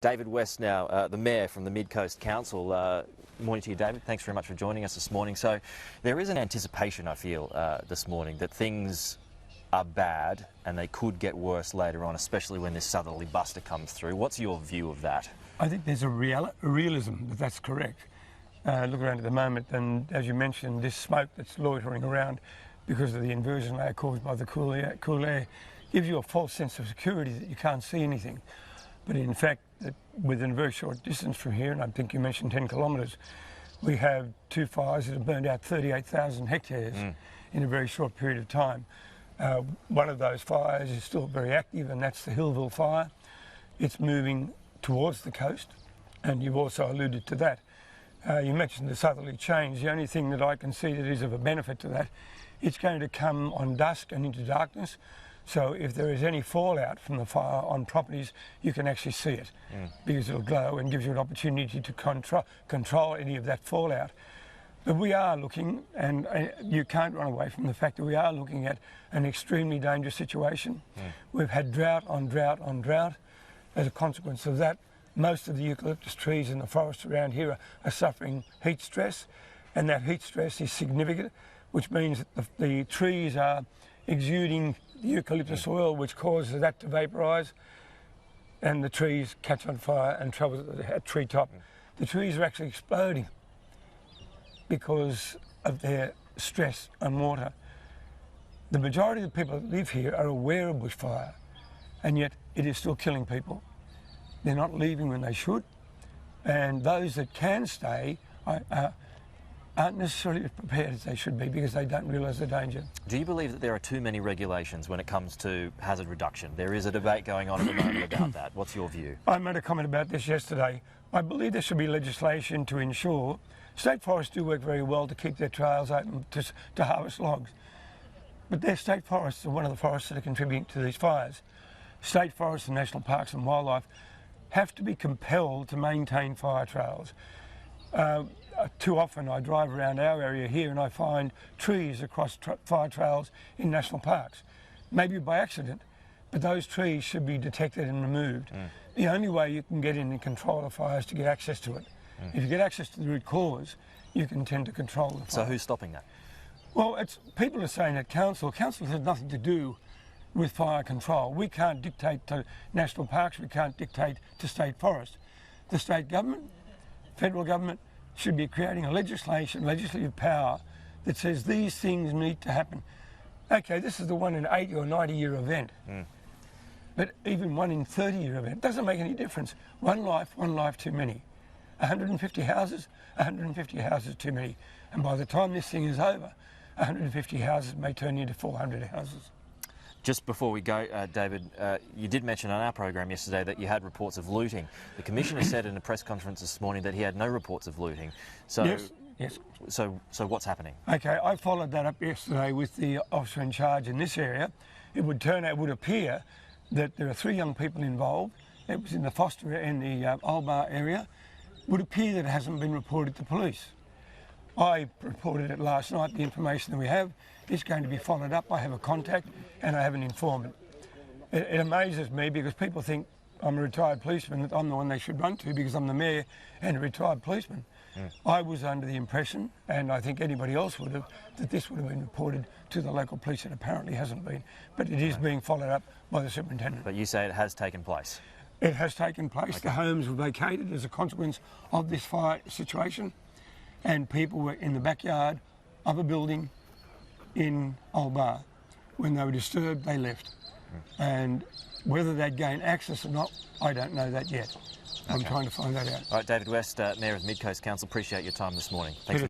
David West now, the Mayor from the Mid-Coast Council. Morning to you, David. Thanks very much for joining us this morning. So there is an anticipation, I feel, this morning that things are bad and they could get worse later on, especially when this southerly buster comes through. What's your view of that? I think there's a realism that's correct. Look around at the moment, and as you mentioned, this smoke that's loitering around because of the inversion layer caused by the cool air gives you a false sense of security that you can't see anything. But in fact, within a very short distance from here, and I think you mentioned 10 kilometres, we have two fires that have burned out 38,000 hectares in a very short period of time. One of those fires is still very active, and that's the Hillville fire. It's moving towards the coast, and you've also alluded to that. You mentioned the southerly change. The only thing that I can see that is of a benefit to that, it's going to come on dusk and into darkness. So if there is any fallout from the fire on properties, you can actually see it because it'll glow and gives you an opportunity to control any of that fallout. But we are looking, and you can't run away from the fact that we are looking at an extremely dangerous situation. We've had drought on drought on drought. As a consequence of that, most of the eucalyptus trees in the forest around here are suffering heat stress, and that heat stress is significant, which means that the trees are exuding the eucalyptus oil, which causes that to vaporise, and the trees catch on fire and travel to the treetop. The trees are actually exploding because of their stress on water. The majority of the people that live here are aware of bushfire, and yet it is still killing people. They're not leaving when they should, and those that can stay aren't necessarily as prepared as they should be because they don't realise the danger. Do you believe that there are too many regulations when it comes to hazard reduction? There is a debate going on at the moment about that. What's your view? I made a comment about this yesterday. I believe there should be legislation to ensure state forests do work very well to keep their trails open to harvest logs, but their state forests are one of the forests that are contributing to these fires. State forests and national parks and wildlife have to be compelled to maintain fire trails. Too often I drive around our area here and I find trees across fire trails in national parks, maybe by accident, but those trees should be detected and removed. The only way you can get in and control a fire is to get access to it. If you get access to the root cause, you can tend to control the fire. So who's stopping that? Well, people are saying that council has nothing to do with fire control. We can't dictate to national parks, we can't dictate to state forests. The state government, federal government, should be creating a legislative power that says these things need to happen. Okay, this is the 1 in 80 or 90 year event, but even 1 in 30 year event doesn't make any difference. One life too many. 150 houses too many. And by the time this thing is over, 150 houses may turn into 400 houses. Just before we go, David, you did mention on our program yesterday that you had reports of looting. The Commissioner said in a press conference this morning that he had no reports of looting. So, yes. So what's happening? Okay, I followed that up yesterday with the officer in charge in this area. It would appear that there are 3 young people involved. It was in the Foster and the Old Bar area. It would appear that it hasn't been reported to police. I reported it last night. The information that we have is going to be followed up. I have a contact and I have an informant. It amazes me because people think I'm a retired policeman, that I'm the one they should run to because I'm the mayor and a retired policeman. I was under the impression, and I think anybody else would have, that this would have been reported to the local police. It apparently hasn't been, but it is being followed up by the superintendent. But you say it has taken place? It has taken place. The homes were vacated as a consequence of this fire situation, and people were in the backyard of a building in Old Bar. When they were disturbed, they left. And whether they'd gain access or not, I don't know that yet. I'm trying to find that out. All right, David West, Mayor of Mid-Coast Council, appreciate your time this morning. Thanks.